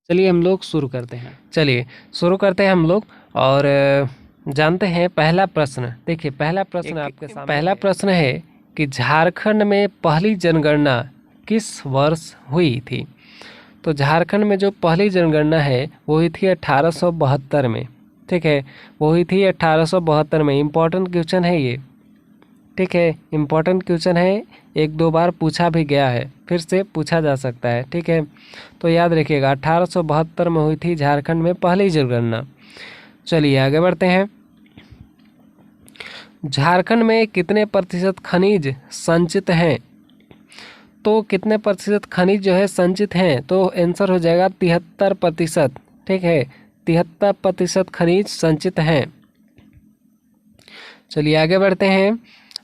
चलिए हम लोग शुरू करते हैं। चलिए शुरू करते हैं हम लोग और जानते हैं पहला प्रश्न। देखिए पहला प्रश्न आपके सामने पहला प्रश्न है कि झारखंड में पहली जनगणना किस वर्ष हुई थी। तो झारखंड में जो पहली जनगणना है वो हुई थी 1872 में। ठीक है, वो हुई थी 1872 में। इम्पोर्टेंट क्वेश्चन है ये। ठीक है, इम्पोर्टेंट क्वेश्चन है, एक दो बार पूछा भी गया है, फिर से पूछा जा सकता है। ठीक है, तो याद रखिएगा 1872 में हुई थी झारखंड में पहली जनगणना। चलिए आगे बढ़ते हैं। झारखंड में कितने प्रतिशत खनिज संचित हैं। तो कितने प्रतिशत खनिज जो है संचित हैं, तो आंसर हो जाएगा 73%। ठीक है, 73% खनिज संचित हैं। चलिए आगे बढ़ते हैं।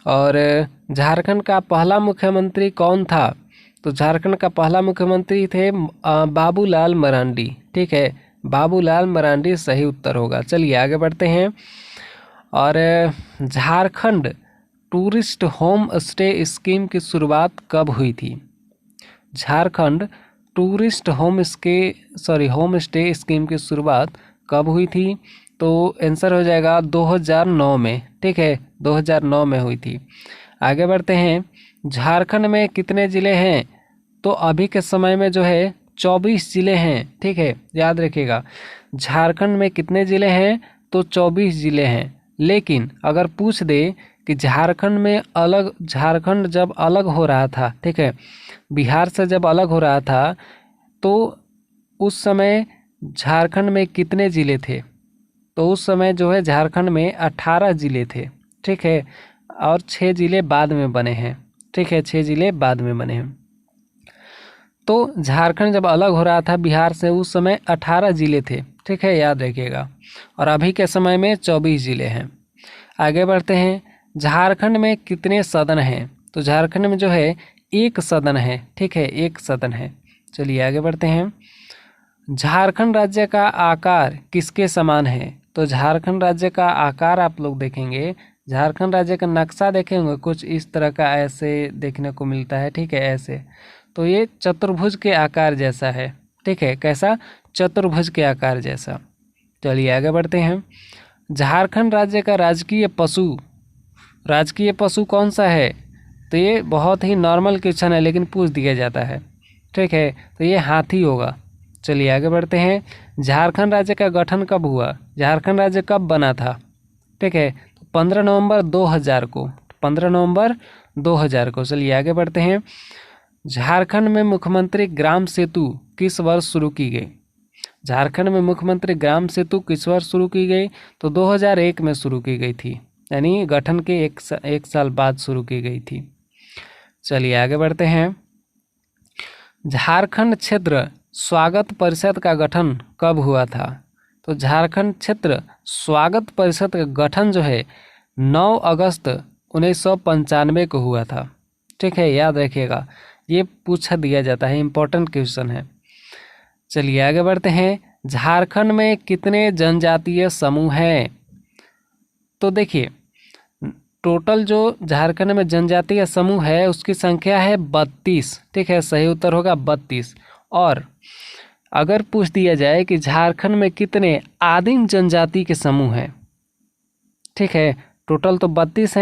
और झारखंड का पहला मुख्यमंत्री कौन था। तो झारखंड का पहला मुख्यमंत्री थे बाबूलाल मरांडी। ठीक है, बाबूलाल मरांडी सही उत्तर होगा। चलिए आगे बढ़ते हैं। और Jharkhand tourist home stay scheme की शुरुआत कब हुई थी। Jharkhand tourist home stay scheme की शुरुआत कब हुई थी। तो आंसर हो जाएगा 2009 में। ठीक है, 2009 में हुई थी। आगे बढ़ते हैं। झारखंड में कितने ज़िले हैं। तो अभी के समय में जो है 24 ज़िले हैं। ठीक है, याद रखिएगा झारखंड में कितने ज़िले हैं, तो 24 ज़िले हैं। लेकिन अगर पूछ दे कि झारखंड जब अलग हो रहा था, ठीक है, बिहार से जब अलग हो रहा था, तो उस समय झारखंड में कितने ज़िले थे। तो उस समय जो है झारखंड में 18 ज़िले थे। ठीक है, और 6 ज़िले बाद में बने हैं। ठीक है, 6 ज़िले बाद में बने हैं। तो झारखंड जब अलग हो रहा था बिहार से, उस समय 18 ज़िले थे। ठीक है, याद रखिएगा। और अभी के समय में 24 ज़िले हैं। आगे बढ़ते हैं। झारखंड में कितने सदन हैं। तो झारखंड में जो है एक सदन है। ठीक है, एक सदन है। चलिए आगे बढ़ते हैं। झारखंड राज्य का आकार किसके समान है। तो झारखंड राज्य का आकार आप लोग देखेंगे, झारखंड राज्य का नक्शा देखेंगे, कुछ इस तरह का ऐसे देखने को मिलता है। ठीक है, ऐसे तो ये चतुर्भुज के आकार जैसा है। ठीक है, कैसा, चतुर्भुज के आकार जैसा। चलिए आगे बढ़ते हैं। झारखंड राज्य का राजकीय पशु कौन सा है। तो ये बहुत ही नॉर्मल क्वेश्चन है, लेकिन पूछ दिया जाता है। ठीक है, तो ये हाथी होगा। चलिए आगे बढ़ते हैं। झारखंड राज्य का गठन कब हुआ। झारखंड राज्य कब बना था। ठीक है, तो 15 नवंबर 2000 को। 15 नवंबर 2000 को। चलिए आगे बढ़ते हैं। झारखंड में मुख्यमंत्री ग्राम सेतु किस वर्ष शुरू की गई। झारखंड में मुख्यमंत्री ग्राम सेतु किस वर्ष शुरू की गई। तो 2001 में शुरू की गई थी, यानी गठन के एक साल बाद शुरू की गई थी। चलिए आगे बढ़ते हैं। झारखंड क्षेत्र स्वागत परिषद का गठन कब हुआ था। तो झारखंड क्षेत्र स्वागत परिषद का गठन जो है 9 अगस्त 1995 को हुआ था। ठीक है, याद रखिएगा, ये पूछा दिया जाता है, इम्पोर्टेंट क्वेश्चन है। चलिए आगे बढ़ते हैं। झारखंड में कितने जनजातीय समूह हैं। तो देखिए टोटल जो झारखंड में जनजातीय समूह है उसकी संख्या है 32। ठीक है, सही उत्तर होगा 32। और अगर पूछ दिया जाए कि झारखंड में कितने आदिम जनजाति के समूह हैं। ठीक है, टोटल तो 32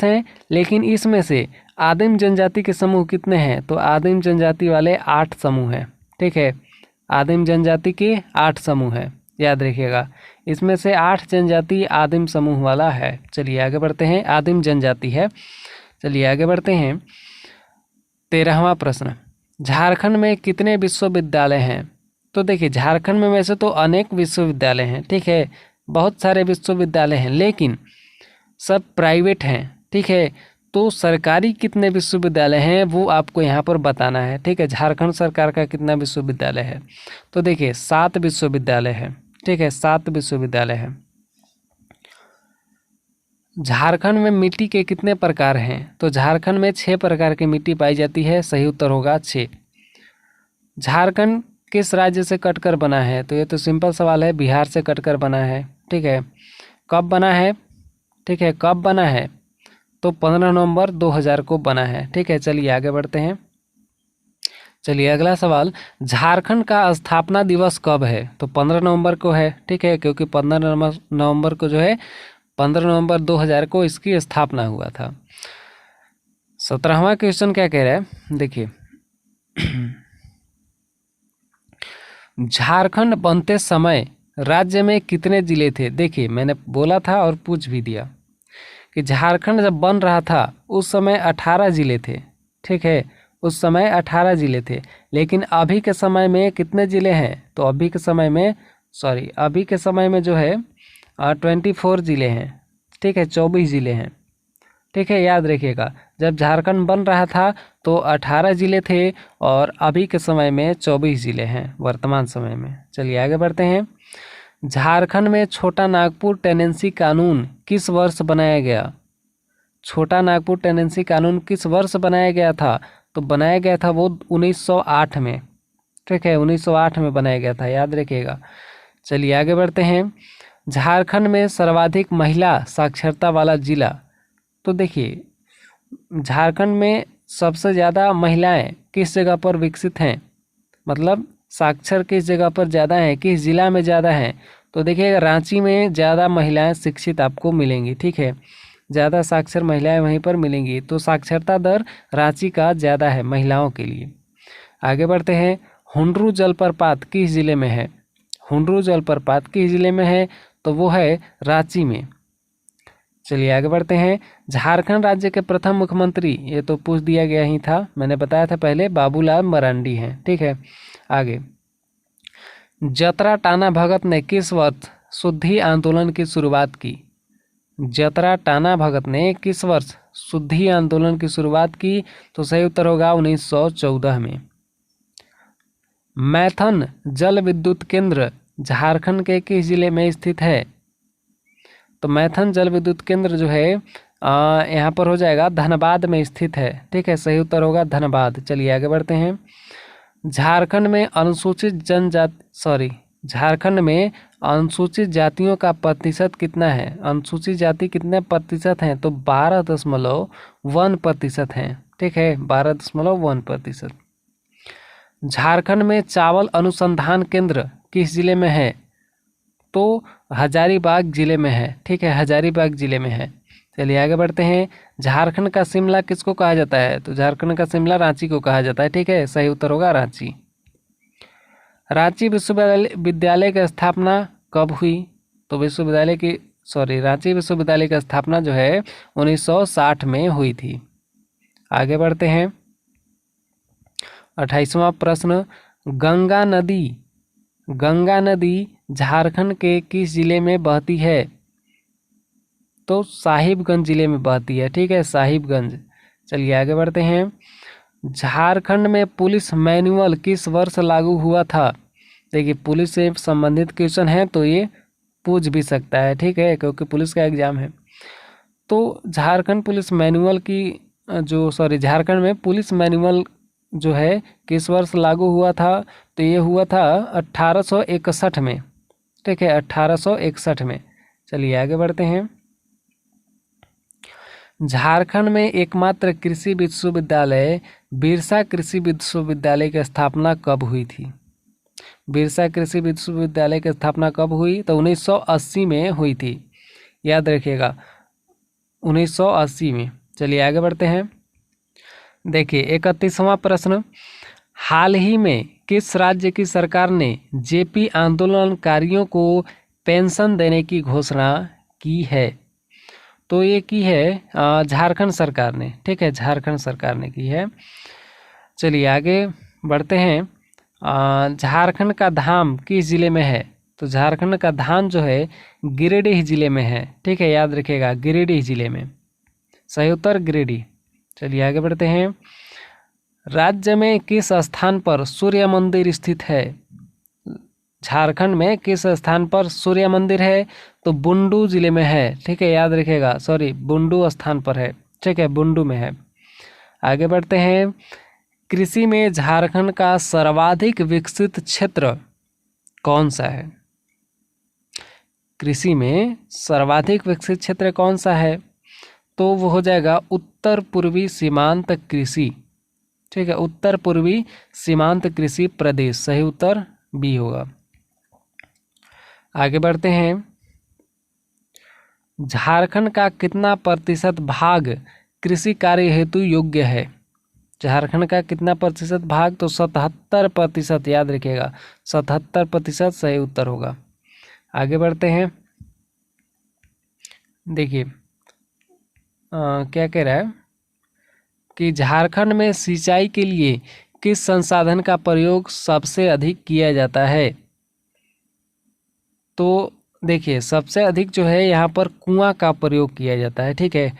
हैं, लेकिन इसमें से आदिम जनजाति के समूह कितने हैं। तो आदिम जनजाति वाले 8 समूह हैं। ठीक है, आदिम जनजाति के 8 समूह हैं, याद रखिएगा। इसमें से 8 जनजाति आदिम समूह वाला है। चलिए आगे बढ़ते हैं, आदिम जनजाति है। चलिए आगे बढ़ते हैं। 13वां प्रश्न, झारखंड में कितने विश्वविद्यालय हैं। तो देखिए झारखंड में वैसे तो अनेक विश्वविद्यालय हैं। ठीक है, बहुत सारे विश्वविद्यालय हैं, लेकिन सब प्राइवेट हैं। ठीक है, तो सरकारी कितने विश्वविद्यालय हैं वो आपको यहाँ पर बताना है। ठीक है, झारखंड सरकार का कितना विश्वविद्यालय है। तो देखिए 7 विश्वविद्यालय है। ठीक है, 7 विश्वविद्यालय है। झारखंड में मिट्टी के कितने प्रकार हैं। तो झारखंड में 6 प्रकार की मिट्टी पाई जाती है। सही उत्तर होगा 6। झारखंड किस राज्य से कटकर बना है। तो ये तो सिंपल सवाल है, बिहार से कटकर बना है। ठीक है, कब बना है। ठीक है, कब बना है। तो 15 नवंबर 2000 को बना है। ठीक है, चलिए आगे बढ़ते हैं। चलिए अगला सवाल, झारखंड का स्थापना दिवस कब है? तो 15 नवंबर को है, ठीक है, क्योंकि 15 नवंबर को जो है 15 नवंबर 2000 को इसकी स्थापना हुआ था। 17वां क्वेश्चन क्या कह रहा है, देखिए झारखंड बनते समय राज्य में कितने जिले थे? देखिए मैंने बोला था और पूछ भी दिया कि झारखंड जब बन रहा था उस समय 18 जिले थे, ठीक है, उस समय 18 जिले थे। लेकिन अभी के समय में कितने जिले हैं? तो अभी के समय में जो है 24 जिले हैं, ठीक है, 24 जिले हैं, ठीक है, याद रखिएगा। जब झारखंड बन रहा था तो 18 जिले थे और अभी के समय में 24 जिले हैं वर्तमान समय में। चलिए आगे बढ़ते हैं। झारखंड में छोटा नागपुर टेनेंसी कानून किस वर्ष बनाया गया? छोटा नागपुर टेनेंसी कानून किस वर्ष बनाया गया था? तो बनाया गया था वो 1908 में, ठीक है, 1908 में बनाया गया था, याद रखिएगा। चलिए आगे बढ़ते हैं। झारखंड में सर्वाधिक महिला साक्षरता वाला जिला? तो देखिए झारखंड में सबसे ज़्यादा महिलाएं किस जगह पर विकसित हैं, मतलब साक्षर किस जगह पर ज़्यादा हैं, किस जिला में ज़्यादा हैं? तो देखिएगा रांची में ज़्यादा महिलाएं शिक्षित आपको मिलेंगी, ठीक है, ज़्यादा साक्षर महिलाएं वहीं पर मिलेंगी। तो साक्षरता दर रांची का ज़्यादा है महिलाओं के लिए। आगे बढ़ते हैं। हुंड्रू जलप्रपात किस जिले में है? हुंड्रू जलप्रपात किस जिले में है? तो वो है रांची में। चलिए आगे बढ़ते हैं। झारखंड राज्य के प्रथम मुख्यमंत्री, ये तो पूछ दिया गया ही था, मैंने बताया था पहले, बाबूलाल मरांडी हैं, ठीक है। आगे, जतरा टाना भगत ने किस वर्ष शुद्धि आंदोलन की शुरुआत की? जतरा टाना भगत ने किस वर्ष शुद्धि आंदोलन की शुरुआत की? तो सही उत्तर होगा 1914 में। मैथन जल विद्युत केंद्र झारखंड के किस जिले में स्थित है? तो मैथन जल विद्युत केंद्र जो है यहाँ पर हो जाएगा धनबाद में स्थित है, ठीक है, सही उत्तर होगा धनबाद। चलिए आगे बढ़ते हैं। झारखंड में अनुसूचित जातियों का प्रतिशत कितना है? अनुसूचित जाति कितने प्रतिशत हैं? तो 12.1% हैं, ठीक है, 12.1%। झारखंड में चावल अनुसंधान केंद्र किस जिले में है? तो हजारीबाग जिले में है, ठीक है, हजारीबाग जिले में है। चलिए आगे बढ़ते हैं। झारखंड का शिमला किसको कहा जाता है? तो झारखंड का शिमला रांची को कहा जाता है, ठीक है, सही उत्तर होगा रांची। रांची विश्वविद्यालय की स्थापना कब हुई? तो रांची विश्वविद्यालय की स्थापना जो है 1960 में हुई थी। आगे बढ़ते हैं। 28वां प्रश्न, गंगा नदी झारखंड के किस जिले में बहती है? तो साहिबगंज जिले में बहती है, ठीक है, साहिबगंज। चलिए आगे बढ़ते हैं। झारखंड में पुलिस मैनुअल किस वर्ष लागू हुआ था? देखिए पुलिस से संबंधित क्वेश्चन है तो ये पूछ भी सकता है, ठीक है, क्योंकि पुलिस का एग्जाम है। तो झारखंड में पुलिस मैनुअल जो है किस वर्ष लागू हुआ था? तो ये हुआ था 1861 में, ठीक है, 1861 में। चलिए आगे बढ़ते हैं। झारखंड में एकमात्र कृषि विश्वविद्यालय बिरसा कृषि विश्वविद्यालय की स्थापना कब हुई थी? बिरसा कृषि विश्वविद्यालय की स्थापना कब हुई? तो 1980 में हुई थी, याद रखिएगा 1980 में। चलिए आगे बढ़ते हैं। देखिए 31वां प्रश्न, हाल ही में किस राज्य की सरकार ने जेपी आंदोलनकारियों को पेंशन देने की घोषणा की है? तो ये की है झारखंड सरकार ने, ठीक है, झारखंड सरकार ने की है। चलिए आगे बढ़ते हैं। झारखंड का धाम किस जिले में है? तो झारखंड का धाम जो है गिरिडीह जिले में है, ठीक है, याद रखिएगा गिरिडीह जिले में, सही उत्तर गिरिडीह। चलिए आगे बढ़ते हैं। राज्य में किस स्थान पर सूर्य मंदिर स्थित है? झारखंड में किस स्थान पर सूर्य मंदिर है? तो बुंडू जिले में है, ठीक है, याद रखिएगा, बुंडू स्थान पर है, ठीक है, बुंडू में है। आगे बढ़ते हैं। कृषि में झारखंड का सर्वाधिक विकसित क्षेत्र कौन सा है? कृषि में सर्वाधिक विकसित क्षेत्र कौन सा है? तो वो हो जाएगा उत्तर पूर्वी सीमांत कृषि, ठीक है, उत्तर पूर्वी सीमांत कृषि प्रदेश, सही उत्तर बी होगा। आगे बढ़ते हैं। झारखंड का कितना प्रतिशत भाग कृषि कार्य हेतु योग्य है? झारखंड का कितना प्रतिशत भाग? तो 77%, याद रखिएगा 77% सही उत्तर होगा। आगे बढ़ते हैं। देखिए क्या कह रहा है कि झारखंड में सिंचाई के लिए किस संसाधन का प्रयोग सबसे अधिक किया जाता है? तो देखिए सबसे अधिक जो है यहाँ पर कुआं का प्रयोग किया जाता है। ठीक है,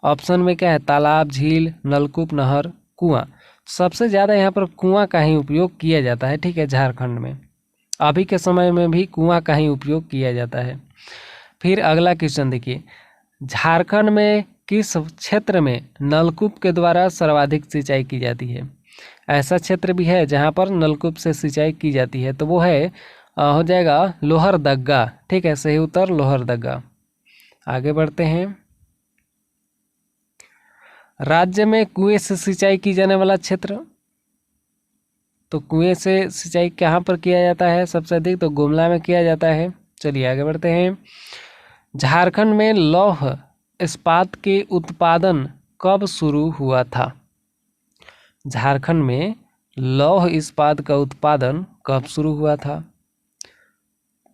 ऑप्शन में क्या है? तालाब, झील, नलकूप, नहर, कुआं। सबसे ज़्यादा यहाँ पर कुआं का ही उपयोग किया जाता है। ठीक है, झारखंड में अभी के समय में भी कुआं का ही उपयोग किया जाता है। फिर अगला क्वेश्चन देखिए, झारखंड में किस क्षेत्र में नलकूप के द्वारा सर्वाधिक सिंचाई की जाती है? ऐसा क्षेत्र भी है जहाँ पर नलकूप से सिंचाई की जाती है, तो वो है हो जाएगा लोहरदगा। ठीक है, सही उत्तर लोहरदगा। आगे बढ़ते हैं। राज्य में कुएं से सिंचाई की जाने वाला क्षेत्र, तो कुएं से सिंचाई कहाँ पर किया जाता है सबसे अधिक? तो गुमला में किया जाता है। चलिए आगे बढ़ते हैं। झारखंड में लौह इस्पात के उत्पादन कब शुरू हुआ था? झारखंड में लौह इस्पात का उत्पादन कब शुरू हुआ था?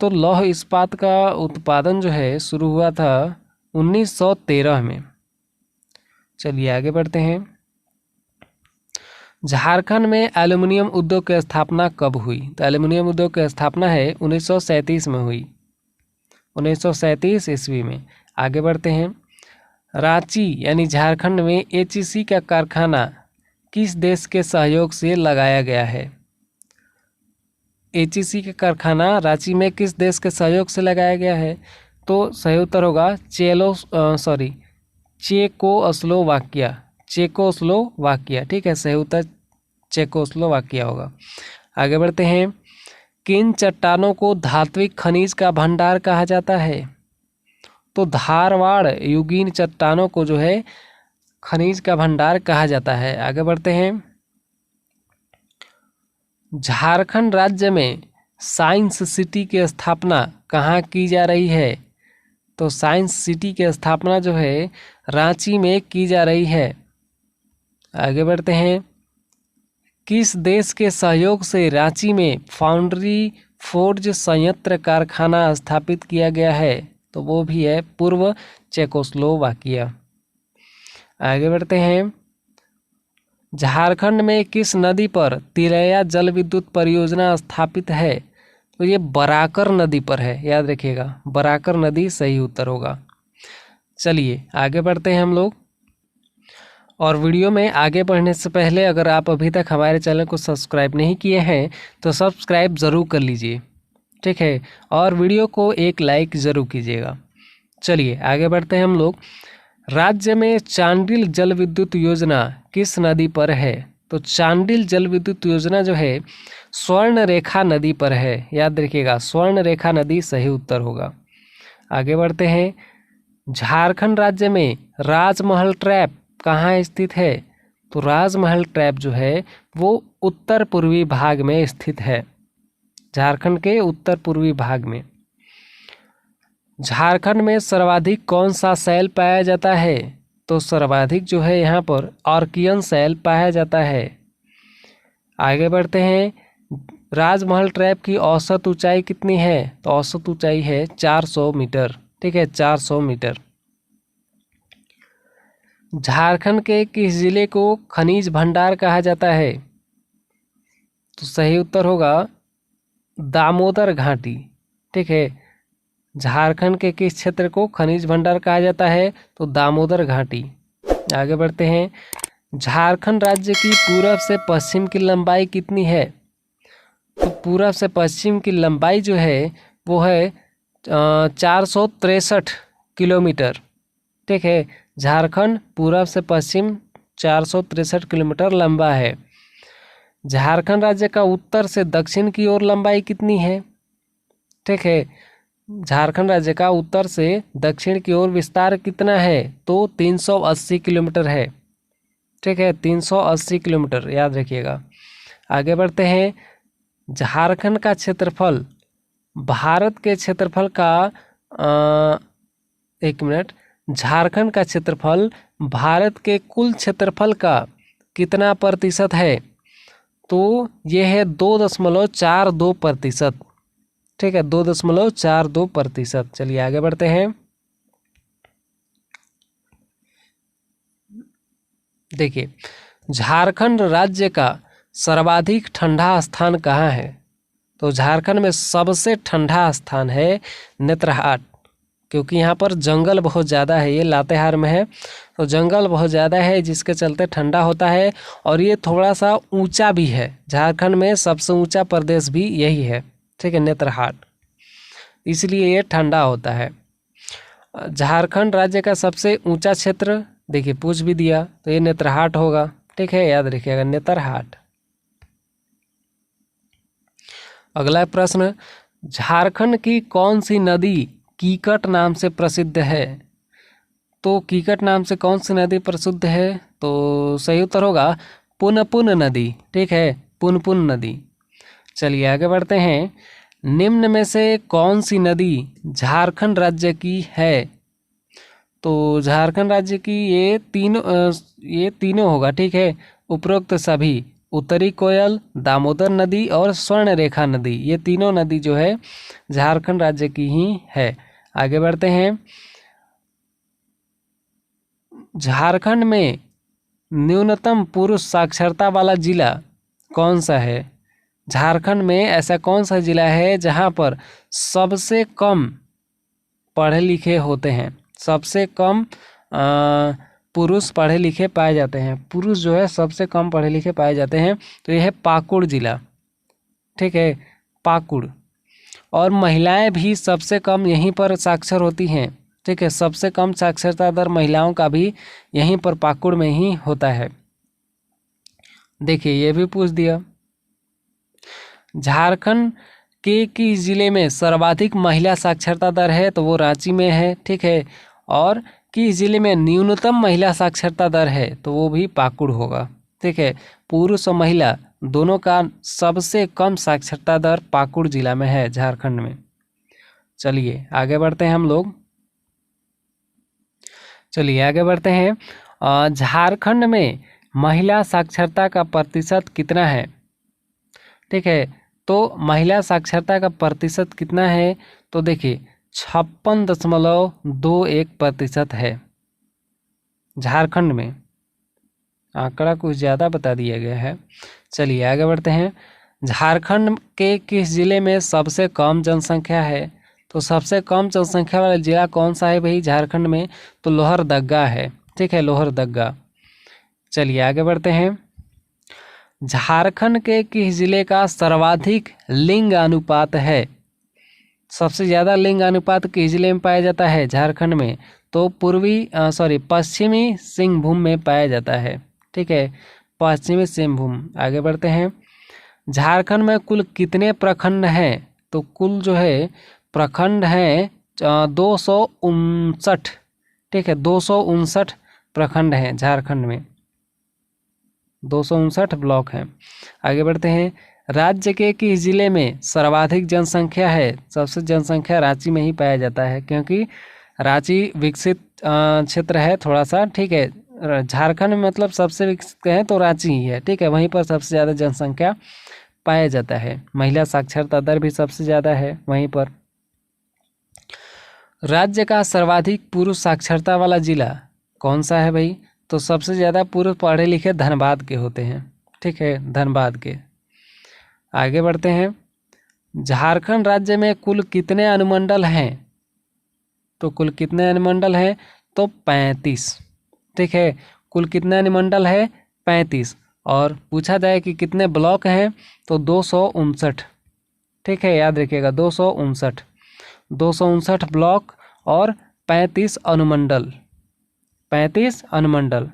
तो लौह इस्पात का उत्पादन जो है शुरू हुआ था 1913 में। चलिए आगे बढ़ते हैं। झारखंड में एल्युमिनियम उद्योग की स्थापना कब हुई? तो एल्युमिनियम उद्योग की स्थापना है 1937 में हुई, 1937 ईस्वी में। आगे बढ़ते हैं। रांची यानी झारखंड में एचईसी का कारखाना किस देश के सहयोग से लगाया गया है? एचईसी का कारखाना रांची में किस देश के सहयोग से लगाया गया है? तो सही उत्तर होगा चेकोस्लोवाकिया, चेकोस्लोवाकिया। ठीक है, सही उत्तर चेकोस्लोवाकिया होगा। आगे बढ़ते हैं। किन चट्टानों को धात्विक खनिज का भंडार कहा जाता है? तो धारवाड़ युगीन चट्टानों को जो है खनिज का भंडार कहा जाता है। आगे बढ़ते हैं। झारखंड राज्य में साइंस सिटी की स्थापना कहाँ की जा रही है? तो साइंस सिटी की स्थापना जो है रांची में की जा रही है। आगे बढ़ते हैं। किस देश के सहयोग से रांची में फाउंड्री फोर्ज संयंत्र कारखाना स्थापित किया गया है? तो वो भी है पूर्व चेकोस्लोवाकिया। आगे बढ़ते हैं। झारखंड में किस नदी पर तिलैया जल विद्युत परियोजना स्थापित है? तो ये बराकर नदी पर है, याद रखिएगा बराकर नदी सही उत्तर होगा। चलिए आगे बढ़ते हैं हम लोग। और वीडियो में आगे बढ़ने से पहले अगर आप अभी तक हमारे चैनल को सब्सक्राइब नहीं किए हैं तो सब्सक्राइब ज़रूर कर लीजिए। ठीक है, और वीडियो को एक लाइक ज़रूर कीजिएगा। चलिए आगे बढ़ते हैं हम लोग। राज्य में चांडिल जल विद्युत योजना किस नदी पर है? तो चांडिल जल विद्युत योजना जो है स्वर्ण रेखा नदी पर है, याद रखिएगा स्वर्ण रेखा नदी सही उत्तर होगा। आगे बढ़ते हैं। झारखंड राज्य में राजमहल ट्रैप कहाँ स्थित है? तो राजमहल ट्रैप जो है वो उत्तर पूर्वी भाग में स्थित है, झारखंड के उत्तर पूर्वी भाग में। झारखंड में सर्वाधिक कौन सा शैल पाया जाता है? तो सर्वाधिक जो है यहाँ पर आर्कियन शैल पाया जाता है। आगे बढ़ते हैं। राजमहल ट्रैप की औसत ऊंचाई कितनी है? तो औसत ऊंचाई है 400 मीटर। ठीक है, 400 मीटर। झारखंड के किस जिले को खनिज भंडार कहा जाता है? तो सही उत्तर होगा दामोदर घाटी। ठीक है, झारखंड के किस क्षेत्र को खनिज भंडार कहा जाता है? तो दामोदर घाटी। आगे बढ़ते हैं। झारखंड राज्य की पूरब से पश्चिम की लंबाई कितनी है? तो पूरब से पश्चिम की लंबाई जो है वो है 463 किलोमीटर। ठीक है, झारखंड पूरब से पश्चिम 463 किलोमीटर लंबा है। झारखंड राज्य का उत्तर से दक्षिण की ओर लंबाई कितनी है? ठीक है, झारखंड राज्य का उत्तर से दक्षिण की ओर विस्तार कितना है? तो 380 किलोमीटर है। ठीक है, 380 किलोमीटर, याद रखिएगा। आगे बढ़ते हैं। झारखंड का क्षेत्रफल भारत के क्षेत्रफल का एक मिनट, झारखंड का क्षेत्रफल भारत के कुल क्षेत्रफल का कितना प्रतिशत है? तो ये है 2.42%। ठीक है, 2.42%। चलिए आगे बढ़ते हैं। देखिए, झारखंड राज्य का सर्वाधिक ठंडा स्थान कहाँ है? तो झारखंड में सबसे ठंडा स्थान है नेतरहाट, क्योंकि यहाँ पर जंगल बहुत ज़्यादा है। ये लातेहार में है, तो जंगल बहुत ज़्यादा है जिसके चलते ठंडा होता है। और ये थोड़ा सा ऊंचा भी है, झारखंड में सबसे ऊंचा प्रदेश भी यही है। ठीक है, नेतरहाट, इसलिए ये ठंडा होता है। झारखंड राज्य का सबसे ऊंचा क्षेत्र, देखिए पूछ भी दिया, तो ये नेतरहाट होगा। ठीक है, याद रखिएगा, नेतरहाट। अगला प्रश्न, झारखंड की कौन सी नदी कीकट नाम से प्रसिद्ध है? तो कीकट नाम से कौन सी नदी प्रसिद्ध है? तो सही उत्तर होगा पुनपुन नदी। ठीक है, पुनपुन नदी। चलिए आगे बढ़ते हैं। निम्न में से कौन सी नदी झारखंड राज्य की है? तो झारखंड राज्य की ये तीनों होगा। ठीक है, उपरोक्त सभी, उत्तरी कोयल, दामोदर नदी और स्वर्ण रेखा नदी, ये तीनों नदी जो है झारखंड राज्य की ही है। आगे बढ़ते हैं। झारखंड में न्यूनतम पुरुष साक्षरता वाला जिला कौन सा है? झारखंड में ऐसा कौन सा जिला है जहां पर सबसे कम पढ़े लिखे होते हैं, सबसे कम पुरुष पढ़े लिखे पाए जाते हैं? पुरुष जो है सबसे कम पढ़े लिखे पाए जाते हैं, तो यह है पाकुड़ जिला। ठीक है, पाकुड़। और महिलाएं भी सबसे कम यहीं पर साक्षर होती हैं। ठीक है, सबसे कम साक्षरता दर महिलाओं का भी यहीं पर पाकुड़ में ही होता है। देखिए, ये भी पूछ दिया। झारखंड के किस जिले में सर्वाधिक महिला साक्षरता दर है? तो वो रांची में है। ठीक है, और किस जिले में न्यूनतम महिला साक्षरता दर है? तो वो भी पाकुड़ होगा। ठीक है, पुरुष और महिला दोनों का सबसे कम साक्षरता दर पाकुड़ जिला में है, झारखंड में। चलिए आगे बढ़ते हैं हम लोग। चलिए आगे बढ़ते हैं। झारखंड में महिला साक्षरता का प्रतिशत कितना है? ठीक है, तो महिला साक्षरता का प्रतिशत कितना है? तो देखिए 56.21% है झारखंड में। आंकड़ा कुछ ज़्यादा बता दिया गया है। चलिए आगे बढ़ते हैं। झारखंड के किस जिले में सबसे कम जनसंख्या है? तो सबसे कम जनसंख्या वाला जिला कौन सा है भाई झारखंड में? तो लोहरदगा है। ठीक है, लोहरदगा। चलिए आगे बढ़ते हैं। झारखंड के किस जिले का सर्वाधिक लिंग अनुपात है? सबसे ज़्यादा लिंग अनुपात किस जिले में पाया जाता है झारखंड में? तो पश्चिमी सिंहभूम में पाया जाता है। ठीक है, पश्चिमी सिंहभूम। आगे बढ़ते हैं। झारखंड में कुल कितने प्रखंड हैं? तो कुल जो है प्रखंड हैं 259। ठीक है, 259 प्रखंड हैं झारखंड में, 259 ब्लॉक हैं। आगे बढ़ते हैं। राज्य के किस जिले में सर्वाधिक जनसंख्या है? सबसे जनसंख्या रांची में ही पाया जाता है, क्योंकि रांची विकसित क्षेत्र है थोड़ा सा। ठीक है, झारखंड में मतलब सबसे विकसित है तो रांची ही है। ठीक है, वहीं पर सबसे ज़्यादा जनसंख्या पाया जाता है। महिला साक्षरता दर भी सबसे ज़्यादा है वहीं पर। राज्य का सर्वाधिक पुरुष साक्षरता वाला जिला कौन सा है भाई? तो सबसे ज़्यादा पुरुष पढ़े लिखे धनबाद के होते हैं। ठीक है, धनबाद के। आगे बढ़ते हैं। झारखंड राज्य में कुल कितने अनुमंडल हैं? तो कुल कितने अनुमंडल हैं? तो 35। ठीक है, कुल कितने अनुमंडल है? 35। और पूछा जाए कि कितने ब्लॉक हैं? तो 259। ठीक है, याद रखिएगा 259। 259 ब्लॉक और 35 अनुमंडल, 35 अनुमंडल।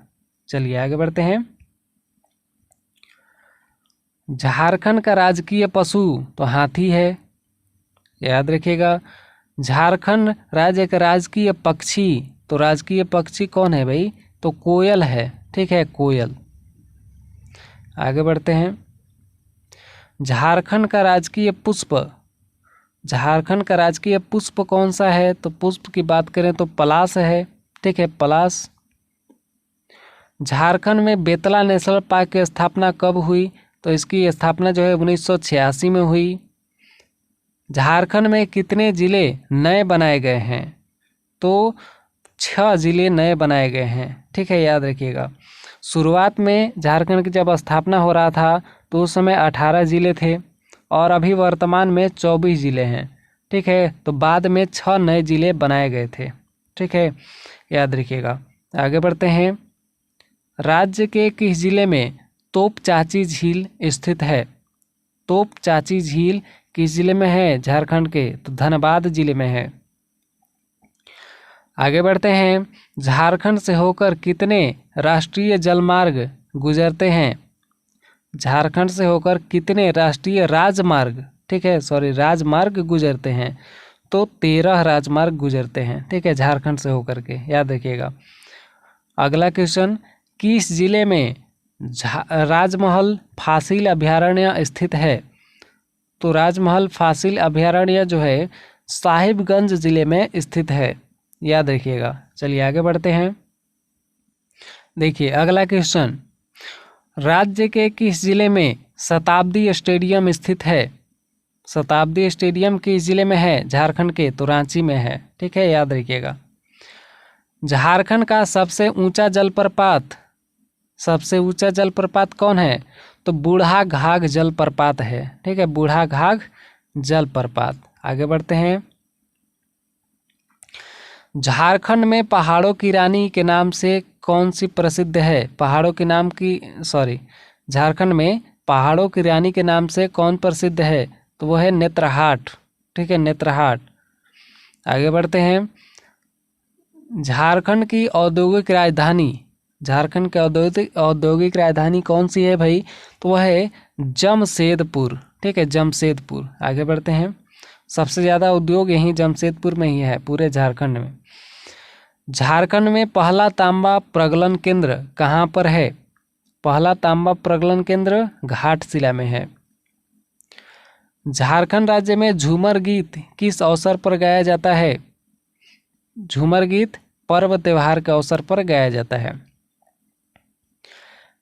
चलिए आगे बढ़ते हैं। झारखंड का राजकीय पशु तो हाथी है, याद रखिएगा। झारखंड राज्य का राजकीय पक्षी, तो राजकीय पक्षी कौन है भाई? तो कोयल है। ठीक है, कोयल। आगे बढ़ते हैं। झारखंड का राजकीय पुष्प, झारखंड का राजकीय पुष्प कौन सा है? तो पुष्प की बात करें तो पलाश है, ठीक है, पलाश। झारखंड में बेतला नेशनल पार्क की स्थापना कब हुई? तो इसकी स्थापना जो है 1986 में हुई। झारखंड में कितने ज़िले नए बनाए गए हैं? तो 6 ज़िले नए बनाए गए हैं, ठीक है, याद रखिएगा। शुरुआत में झारखंड की जब स्थापना हो रहा था तो उस समय 18 ज़िले थे और अभी वर्तमान में 24 ज़िले हैं, ठीक है। तो बाद में 6 नए ज़िले बनाए गए थे, ठीक है, याद रखिएगा। आगे बढ़ते हैं। राज्य के किस ज़िले में तोप चाची झील स्थित है? तोप चाची झील किस ज़िले में है? झारखंड के, तो धनबाद ज़िले में है। आगे बढ़ते हैं। झारखंड से होकर कितने राष्ट्रीय जलमार्ग गुजरते हैं? झारखंड से होकर कितने राष्ट्रीय राजमार्ग, ठीक है, राजमार्ग गुजरते हैं? तो 13 राजमार्ग गुजरते हैं, ठीक है, झारखंड से होकर के, याद रखिएगा। अगला क्वेश्चन, किस जिले में राजमहल फासिल अभयारण्य स्थित है? तो राजमहल फासिल अभयारण्य जो है साहिबगंज जिले में स्थित है, याद रखिएगा। चलिए आगे बढ़ते हैं। देखिए अगला क्वेश्चन, राज्य के किस जिले में शताब्दी स्टेडियम स्थित है? शताब्दी स्टेडियम किस जिले में है? झारखंड के, तो रांची में है, ठीक है, याद रखिएगा। झारखंड का सबसे ऊंचा जलप्रपात, सबसे ऊंचा जलप्रपात कौन है? तो बूढ़ा घाघ जलप्रपात है, ठीक है, बूढ़ा घाघ जलप्रपात। आगे बढ़ते हैं। झारखंड में पहाड़ों की रानी के नाम से कौन सी प्रसिद्ध है? पहाड़ों के नाम की झारखंड में पहाड़ों की रानी के नाम से कौन प्रसिद्ध है? तो वो है नेत्रहाट, ठीक है, नेत्रहाट। आगे बढ़ते हैं। झारखंड की औद्योगिक राजधानी, झारखंड की औद्योगिक राजधानी कौन सी है भाई? तो वह है जमशेदपुर, ठीक है, जमशेदपुर। आगे बढ़ते हैं। सबसे ज़्यादा उद्योग यहीं जमशेदपुर में ही है पूरे झारखंड में। झारखंड में पहला तांबा प्रगलन केंद्र कहाँ पर है? पहला तांबा प्रगलन केंद्र घाटशिला में है। झारखंड राज्य में झूमर गीत किस अवसर पर गाया जाता है? झूमर गीत पर्व त्योहार के अवसर पर गाया जाता है।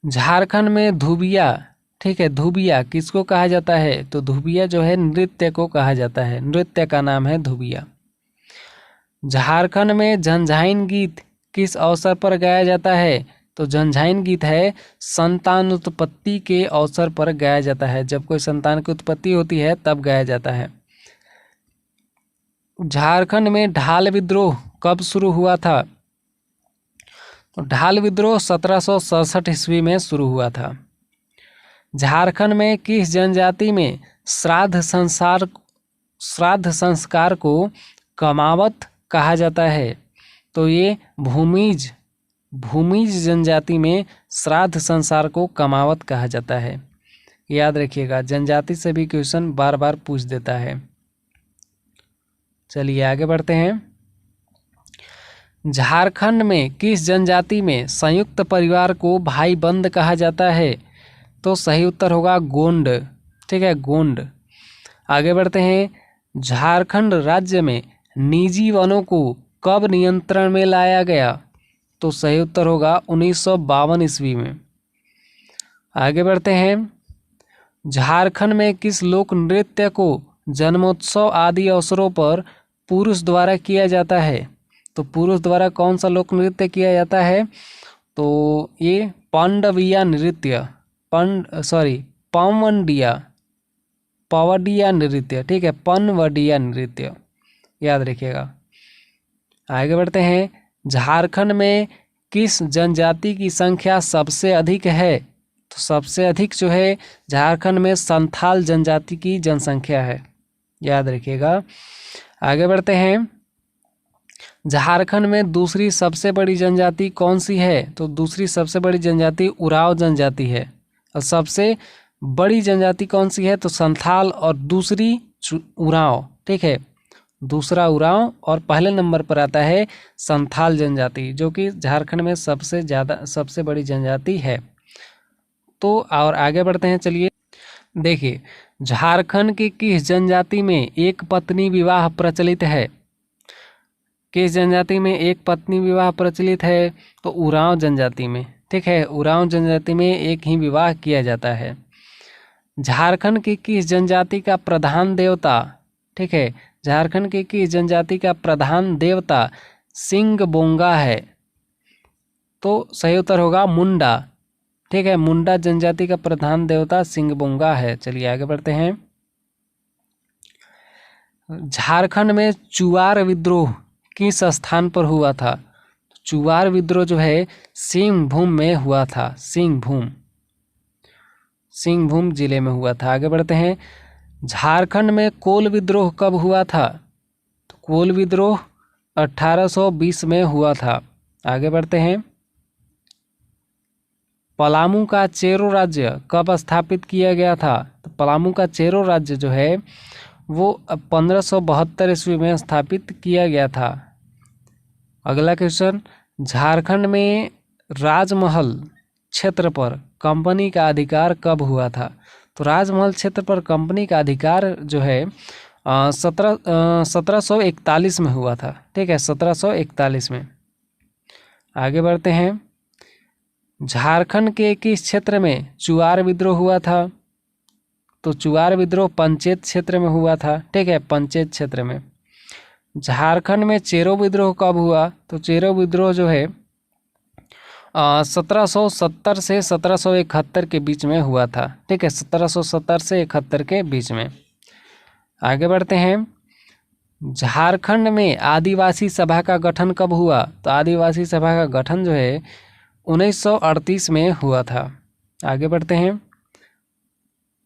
झारखंड में धुबिया, ठीक है, धुबिया किसको कहा जाता है? तो धुबिया जो है नृत्य को कहा जाता है, नृत्य का नाम है धुबिया। झारखंड में झंझाइन गीत किस अवसर पर गाया जाता है? तो झंझाइन गीत है संतान उत्पत्ति के अवसर पर गाया जाता है, जब कोई संतान की उत्पत्ति होती है तब गाया जाता है। झारखंड में ढाल विद्रोह कब शुरू हुआ था? तो ढाल विद्रोह 1767 ईस्वी में शुरू हुआ था। झारखंड में किस जनजाति में श्राद्ध संस्कार को कमावत कहा जाता है? तो ये भूमिज जनजाति में श्राद्ध संस्कार को कमावत कहा जाता है, याद रखिएगा। जनजाति से भी क्वेश्चन बार बार पूछ देता है। चलिए आगे बढ़ते हैं। झारखंड में किस जनजाति में संयुक्त परिवार को भाई बंद कहा जाता है? तो सही उत्तर होगा गोंड, ठीक है, गोंड। आगे बढ़ते हैं। झारखंड राज्य में निजी वनों को कब नियंत्रण में लाया गया? तो सही उत्तर होगा 1952 ईस्वी में। आगे बढ़ते हैं। झारखंड में किस लोक नृत्य को जन्मोत्सव आदि अवसरों पर पुरुष द्वारा किया जाता है? तो पुरुष द्वारा कौन सा लोक नृत्य किया जाता है? तो ये पांडविया नृत्य, पवडिया नृत्य, ठीक है, पनवडिया नृत्य, याद रखिएगा। आगे बढ़ते हैं। झारखंड में किस जनजाति की संख्या सबसे अधिक है? तो सबसे अधिक जो है झारखंड में संथाल जनजाति की जनसंख्या है, याद रखिएगा। आगे बढ़ते हैं। झारखंड में दूसरी सबसे बड़ी जनजाति कौन सी है? तो दूसरी सबसे बड़ी जनजाति उरांव जनजाति है। और सबसे बड़ी जनजाति कौन सी है? तो संथाल और दूसरी उरांव, ठीक है, दूसरा उरांव और पहले नंबर पर आता है संथाल जनजाति, जो कि झारखंड में सबसे बड़ी जनजाति है। तो और आगे बढ़ते हैं, चलिए देखिए, झारखंड की किस जनजाति में एक पत्नी विवाह प्रचलित है? किस जनजाति में एक पत्नी विवाह प्रचलित है? तो उरांव जनजाति में। ठीक है, उरांव जनजाति में एक ही विवाह किया जाता है। झारखंड की किस जनजाति का प्रधान देवता, ठीक है, झारखंड की किस जनजाति का प्रधान देवता सिंह बोंगा है? तो सही उत्तर होगा मुंडा। ठीक है, मुंडा जनजाति का प्रधान देवता सिंह बोंगा है। चलिए आगे बढ़ते हैं। झारखंड में चुआर विद्रोह किस स्थान पर हुआ था? चुआर विद्रोह जो है सिंहभूम में हुआ था। सिंहभूम जिले में हुआ था। आगे बढ़ते हैं। झारखंड में कोल विद्रोह कब हुआ था? तो कोल विद्रोह 1820 में हुआ था। आगे बढ़ते हैं। पलामू का चेरो राज्य कब स्थापित किया गया था? तो पलामू का चेरो राज्य जो है वो 1572 ईस्वी में स्थापित किया गया था। अगला क्वेश्चन, झारखंड में राजमहल क्षेत्र पर कंपनी का अधिकार कब हुआ था? तो राजमहल क्षेत्र पर कंपनी का अधिकार जो है 1741 में हुआ था। ठीक है, 1741 में। आगे बढ़ते हैं। झारखंड के किस क्षेत्र में चुआर विद्रोह हुआ था? तो चुआर विद्रोह पंचेत क्षेत्र में हुआ था। ठीक है, पंचेत क्षेत्र में। झारखंड में चेरो विद्रोह कब हुआ? तो चेरो विद्रोह जो है 1770 से 1771 के बीच में हुआ था। ठीक है, 1770 से 71 के बीच में। आगे बढ़ते हैं। झारखंड में आदिवासी सभा का गठन कब हुआ? तो आदिवासी सभा का गठन जो है 1938 में हुआ था। आगे बढ़ते हैं।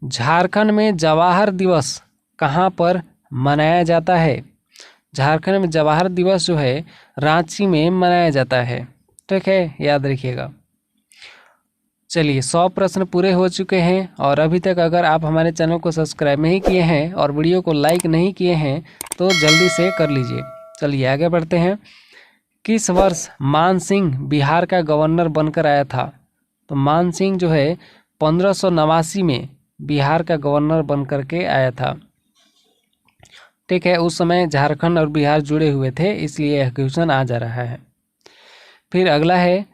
झारखंड में जवाहर दिवस कहाँ पर मनाया जाता है? झारखंड में जवाहर दिवस जो है रांची में मनाया जाता है। ठीक है, याद रखिएगा। चलिए 100 प्रश्न पूरे हो चुके हैं, और अभी तक अगर आप हमारे चैनल को सब्सक्राइब नहीं किए हैं और वीडियो को लाइक नहीं किए हैं तो जल्दी से कर लीजिए। चलिए आगे बढ़ते हैं। किस वर्ष मान सिंह बिहार का गवर्नर बनकर आया था? तो मान सिंह जो है 1589 में बिहार का गवर्नर बन करके आया था। ठीक है, उस समय झारखंड और बिहार जुड़े हुए थे, इसलिए यह क्वेश्चन आ जा रहा है। फिर अगला है,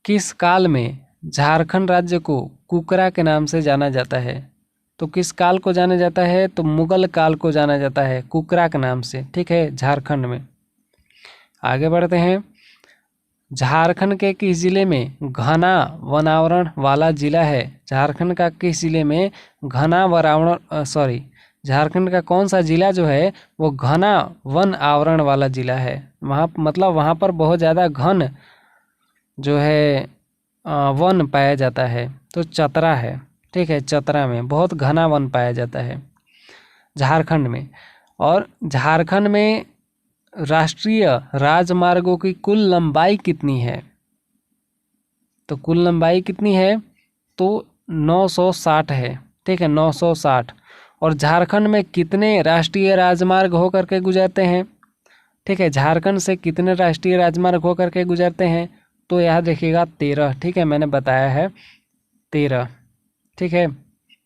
किस काल में झारखंड राज्य को कुकरा के नाम से जाना जाता है? तो किस काल को जाना जाता है? तो मुगल काल को जाना जाता है कुकरा के नाम से। ठीक है, झारखंड में। आगे बढ़ते हैं। झारखंड के किस जिले में घना वनावरण वाला जिला है? झारखंड का किस जिले में घना झारखंड का कौन सा जिला जो है वो घना वन आवरण वाला जिला है? वहाँ मतलब वहाँ पर बहुत ज़्यादा घन जो है वन पाया जाता है। तो चतरा है। ठीक है, चतरा में बहुत घना वन पाया जाता है झारखंड में। और झारखंड में राष्ट्रीय राजमार्गों की कुल लंबाई कितनी है? तो कुल लंबाई कितनी है? तो 960 है। ठीक है, 960। और झारखंड में कितने राष्ट्रीय राजमार्ग होकर के गुजरते हैं? ठीक है, झारखंड से कितने राष्ट्रीय राजमार्ग होकर के गुजरते हैं? तो याद रखिएगा 13। ठीक है, मैंने बताया है 13। ठीक है,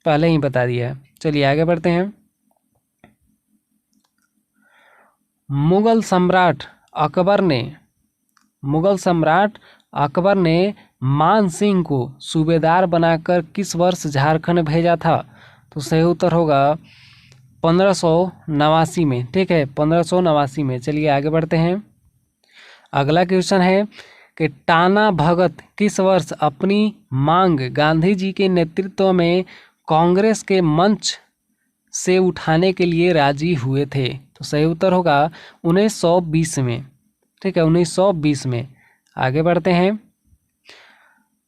पहले ही बता दिया है। चलिए आगे बढ़ते हैं। मुगल सम्राट अकबर ने मान सिंह को सूबेदार बनाकर किस वर्ष झारखंड भेजा था? तो सही उत्तर होगा 1589 में। ठीक है, 1589 में। चलिए आगे बढ़ते हैं। अगला क्वेश्चन है कि टाना भगत किस वर्ष अपनी मांग गांधी जी के नेतृत्व में कांग्रेस के मंच से उठाने के लिए राजी हुए थे? तो सही उत्तर होगा 1920 में। ठीक है, 1920 में। आगे बढ़ते हैं।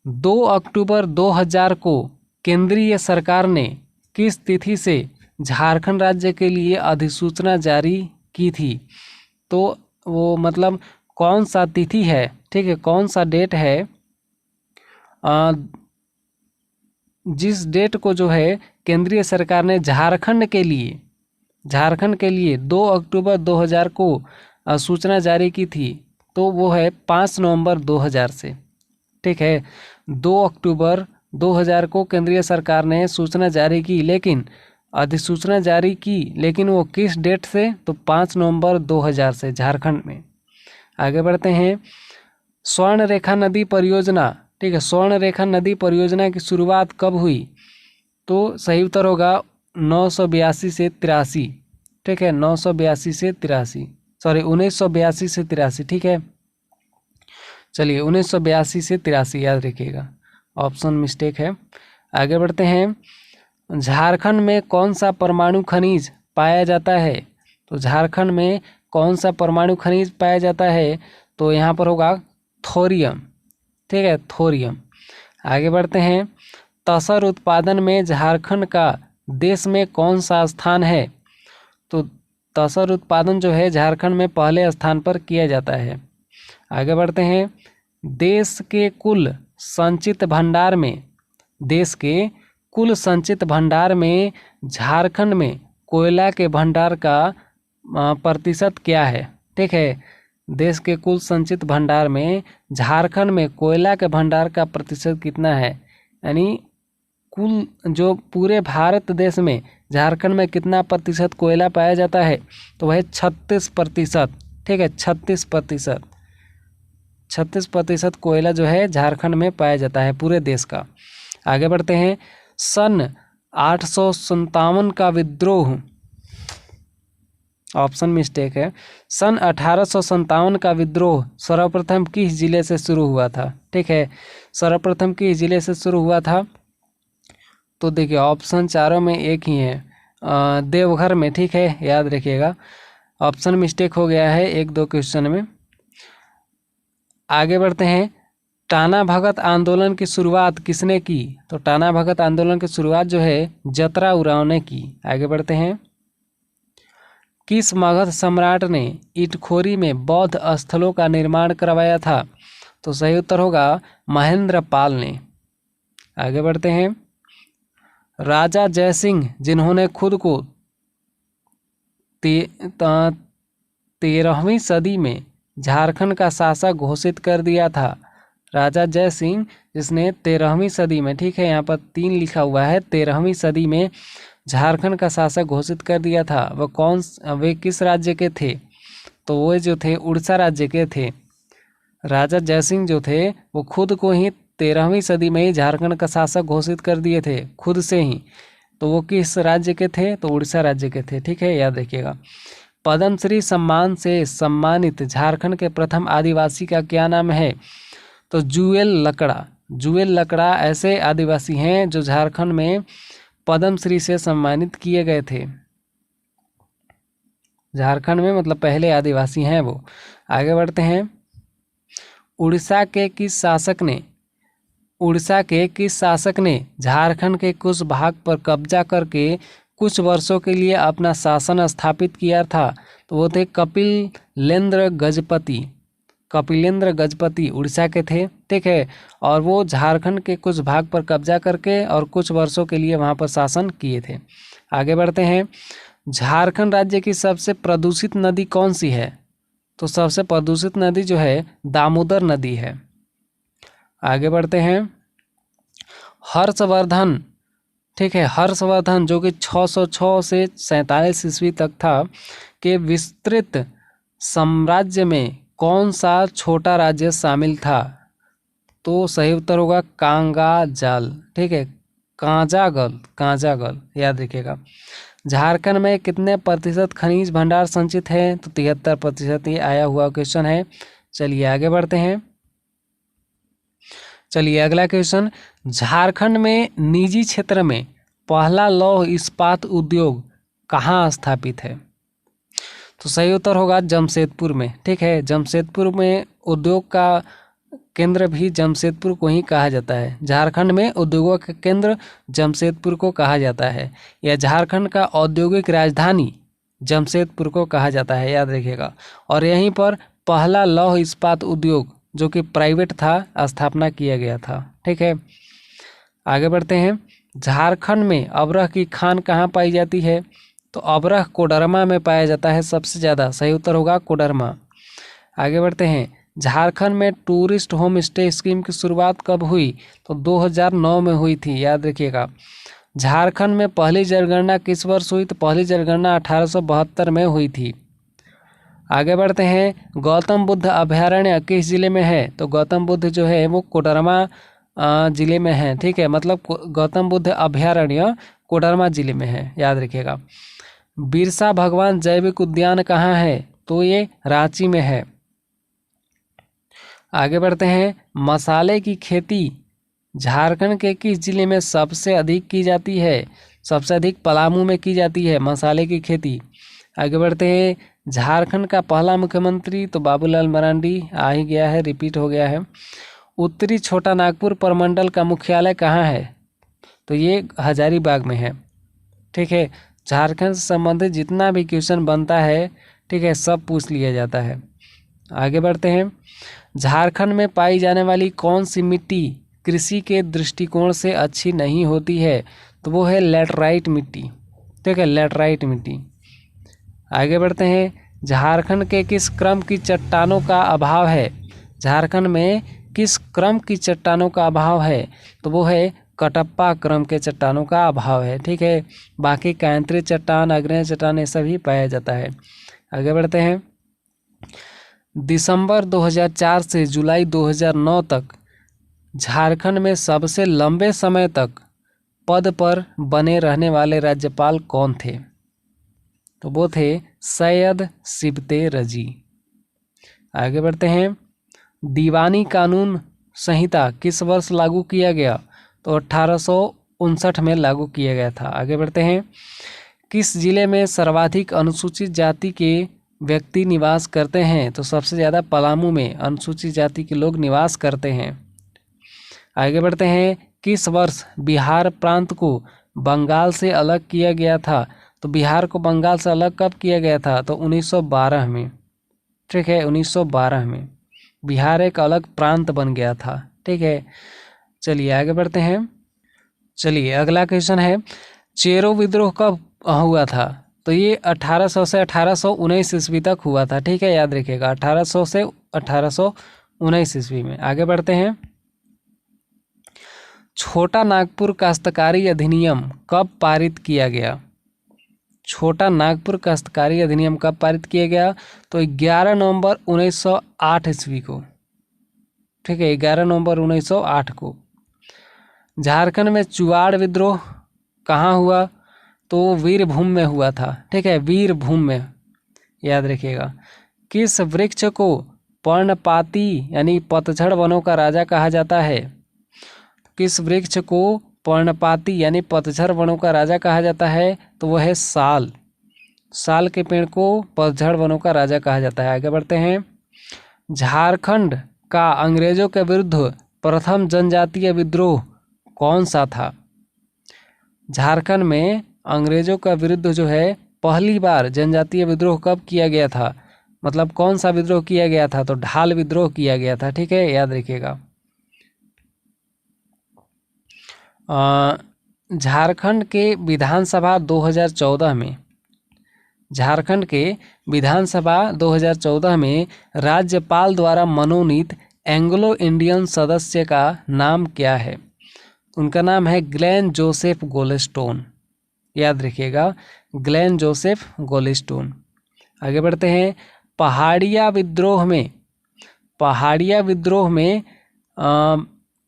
2 अक्टूबर 2000 को केंद्रीय सरकार ने किस तिथि से झारखंड राज्य के लिए अधिसूचना जारी की थी? तो वो मतलब कौन सा तिथि है? ठीक है, कौन सा डेट है जिस डेट को जो है केंद्रीय सरकार ने झारखंड के लिए झारखंड के लिए 2 अक्टूबर 2000 को सूचना जारी की थी, तो वो है 5 नवंबर 2000 से। ठीक है, 2 अक्टूबर 2000 को केंद्रीय सरकार ने सूचना जारी की, लेकिन अधिसूचना जारी की, लेकिन वो किस डेट से, तो 5 नवंबर 2000 से झारखंड में। आगे बढ़ते हैं, स्वर्ण रेखा नदी परियोजना। ठीक है, स्वर्ण रेखा नदी परियोजना की शुरुआत कब हुई, तो सही उत्तर होगा 982 से 83। ठीक है, 982 से 83, सॉरी 1982 से 83। ठीक है, चलिए 1982 से 83 याद रखिएगा, ऑप्शन मिस्टेक है। आगे बढ़ते हैं, झारखंड में कौन सा परमाणु खनिज पाया जाता है, तो झारखंड में कौन सा परमाणु खनिज पाया जाता है, तो यहाँ पर होगा थोरियम। ठीक है, थोरियम। आगे बढ़ते हैं, तसर उत्पादन में झारखंड का देश में कौन सा स्थान है, तो तसर उत्पादन जो है झारखंड में पहले स्थान पर किया जाता है। आगे बढ़ते हैं, देश के कुल संचित भंडार में, देश के कुल संचित भंडार में झारखंड में कोयला के भंडार का प्रतिशत क्या है। ठीक है, देश के कुल संचित भंडार में झारखंड में कोयला के भंडार का प्रतिशत कितना है, यानी कुल जो पूरे भारत देश में झारखंड में कितना प्रतिशत कोयला पाया जाता है, तो वह 36%। ठीक है, 36%, 36% कोयला जो है झारखंड में पाया जाता है पूरे देश का। आगे बढ़ते हैं, सन 857 का विद्रोह, ऑप्शन मिस्टेक है, सन 1857 का विद्रोह सर्वप्रथम किस जिले से शुरू हुआ था। ठीक है, सर्वप्रथम किस जिले से शुरू हुआ था, तो देखिए ऑप्शन चारों में एक ही है, देवघर में। ठीक है, याद रखिएगा, ऑप्शन मिस्टेक हो गया है 1-2 क्वेश्चन में। आगे बढ़ते हैं, टाना भगत आंदोलन की शुरुआत किसने की, तो टाना भगत आंदोलन की शुरुआत जो है जतरा उरांव ने की। आगे बढ़ते हैं, किस मगध सम्राट ने इटखोरी में बौद्ध स्थलों का निर्माण करवाया था, तो सही उत्तर होगा महेंद्र पाल ने। आगे बढ़ते हैं, राजा जयसिंह जिन्होंने खुद को 13वीं सदी में झारखंड का शासक घोषित कर दिया था, राजा जयसिंह जिसने 13वीं सदी में, ठीक है यहाँ पर 3 लिखा हुआ है, 13वीं सदी में झारखंड का शासक घोषित कर दिया था, वे किस राज्य के थे, तो वो जो थे उड़ीसा राज्य के थे। राजा जयसिंह जो थे वो खुद को ही 13वीं सदी में ही झारखंड का शासक घोषित कर दिए थे खुद से ही, तो वो किस राज्य के थे, तो उड़ीसा राज्य के थे। ठीक है, याद रखिएगा। पद्मश्री सम्मान से सम्मानित झारखंड के प्रथम आदिवासी का क्या नाम है, तो जुएल लकड़ा। जुएल लकड़ा ऐसे आदिवासी हैं जो झारखंड में पद्मश्री से सम्मानित किए गए थे, झारखंड में मतलब पहले आदिवासी हैं वो। आगे बढ़ते हैं, उड़ीसा के किस शासक ने झारखंड के कुछ भाग पर कब्जा करके कुछ वर्षों के लिए अपना शासन स्थापित किया था, तो वो थे कपिलेंद्र गजपति। कपिलेंद्र गजपति उड़ीसा के थे। ठीक है, और वो झारखंड के कुछ भाग पर कब्जा करके और कुछ वर्षों के लिए वहाँ पर शासन किए थे। आगे बढ़ते हैं, झारखंड राज्य की सबसे प्रदूषित नदी कौन सी है, तो सबसे प्रदूषित नदी जो है दामोदर नदी है। आगे बढ़ते हैं, हर्षवर्धन, ठीक है, हर्षवर्धन जो कि 606 से 47 ईस्वी तक था, के विस्तृत साम्राज्य में कौन सा छोटा राज्य शामिल था, तो सही उत्तर होगा कांगाजाल। ठीक है, कांजागल याद रखिएगा। झारखंड में कितने प्रतिशत खनिज भंडार संचित है, तो 73%। ये आया हुआ क्वेश्चन है। चलिए आगे बढ़ते हैं। चलिए अगला क्वेश्चन, झारखंड में निजी क्षेत्र में पहला लौह इस्पात उद्योग कहाँ स्थापित है, तो सही उत्तर होगा जमशेदपुर में। ठीक है, जमशेदपुर में उद्योग का केंद्र भी जमशेदपुर को ही कहा जाता है। झारखंड में उद्योगों का केंद्र जमशेदपुर को कहा जाता है, या झारखंड का औद्योगिक राजधानी जमशेदपुर को कहा जाता है, याद रखिएगा। और यहीं पर पहला लौह इस्पात उद्योग जो कि प्राइवेट था स्थापना किया गया था। ठीक है, आगे बढ़ते हैं, झारखंड में अबरह की खान कहाँ पाई जाती है, तो अबरख कोडरमा में पाया जाता है सबसे ज़्यादा। सही उत्तर होगा कोडरमा। आगे बढ़ते हैं। झारखंड में टूरिस्ट होम स्टे स्कीम की शुरुआत कब हुई? तो 2009 में हुई थी, याद रखिएगा। झारखंड में पहली जनगणना किस वर्ष हुई? तो पहली जनगणना 1872 में हुई थी। आगे बढ़ते हैं। गौतम बुद्ध अभयारण्य किस जिले में है? तो गौतम बुद्ध जो है वो कोडरमा जिले में है। ठीक है, मतलब गौतम बुद्ध अभयारण्य कोडरमा जिले में है, याद रखिएगा। बिरसा भगवान जैविक उद्यान कहाँ है? तो ये रांची में है। आगे बढ़ते हैं। मसाले की खेती झारखंड के किस जिले में सबसे अधिक की जाती है? सबसे अधिक पलामू में की जाती है मसाले की खेती। आगे बढ़ते हैं। झारखंड का पहला मुख्यमंत्री तो बाबूलाल मरांडी आ ही गया है, रिपीट हो गया है। उत्तरी छोटा नागपुर प्रमंडल का मुख्यालय कहाँ है? तो ये हजारीबाग में है। ठीक है, झारखंड से संबंधित जितना भी क्वेश्चन बनता है, ठीक है, सब पूछ लिया जाता है। आगे बढ़ते हैं। झारखंड में पाई जाने वाली कौन सी मिट्टी कृषि के दृष्टिकोण से अच्छी नहीं होती है? तो वो है लैटराइट मिट्टी। ठीक है, लैटराइट मिट्टी। आगे बढ़ते हैं। झारखंड के किस क्रम की चट्टानों का अभाव है? झारखंड में किस क्रम की चट्टानों का अभाव है? तो वो है कटप्पा क्रम के चट्टानों का अभाव है। ठीक है, बाकी कांतरी चट्टान, अग्रणी चट्टान, ये सभी पाया जाता है। आगे बढ़ते हैं। दिसंबर 2004 से जुलाई 2009 तक झारखंड में सबसे लंबे समय तक पद पर बने रहने वाले राज्यपाल कौन थे? तो वो थे सैयद सिबते रजी। आगे बढ़ते हैं। दीवानी कानून संहिता किस वर्ष लागू किया गया? तो 1859 में लागू किया गया था। आगे बढ़ते हैं। किस जिले में सर्वाधिक अनुसूचित जाति के व्यक्ति निवास करते हैं? तो सबसे ज़्यादा पलामू में अनुसूचित जाति के लोग निवास करते हैं। आगे बढ़ते हैं। किस वर्ष बिहार प्रांत को बंगाल से अलग किया गया था? तो बिहार को बंगाल से अलग कब किया गया था? तो 1912 में। ठीक है, 1912 में बिहार एक अलग प्रांत बन गया था। ठीक है, चलिए आगे बढ़ते हैं। चलिए अगला क्वेश्चन है, चेरो विद्रोह कब हुआ था? तो ये 1800 से 1819 ईस्वी तक हुआ था। ठीक है, याद रखिएगा, 1800 से 1819 ईस्वी में। आगे बढ़ते हैं। छोटा नागपुर काश्तकारी अधिनियम कब पारित किया गया? छोटा नागपुर काश्तकारी अधिनियम कब पारित किया गया? तो 11 नवंबर 1908 ईस्वी को। ठीक है, 11 नवंबर 1908 को। झारखंड में चुआड़ विद्रोह कहाँ हुआ? तो वीरभूम में हुआ था। ठीक है, वीरभूम में, याद रखिएगा। किस वृक्ष को पर्णपाती यानी पतझड़ वनों का राजा कहा जाता है? किस वृक्ष को पर्णपाती यानी पतझड़ वनों का राजा कहा जाता है? तो वह है साल। साल के पेड़ को पतझड़ वनों का राजा कहा जाता है। आगे बढ़ते हैं। झारखंड का अंग्रेजों के विरुद्ध प्रथम जनजातीय विद्रोह कौन सा था? झारखंड में अंग्रेजों का विरुद्ध जो है पहली बार जनजातीय विद्रोह कब किया गया था? मतलब कौन सा विद्रोह किया गया था? तो ढाल विद्रोह किया गया था। ठीक है, याद रखिएगा। झारखंड के विधानसभा 2014 में, झारखंड के विधानसभा 2014 में राज्यपाल द्वारा मनोनीत एंग्लो इंडियन सदस्य का नाम क्या है? उनका नाम है ग्लेन जोसेफ गोल्डस्टोन। याद रखिएगा, ग्लेन जोसेफ गोल्डस्टोन। आगे बढ़ते हैं। पहाड़िया विद्रोह में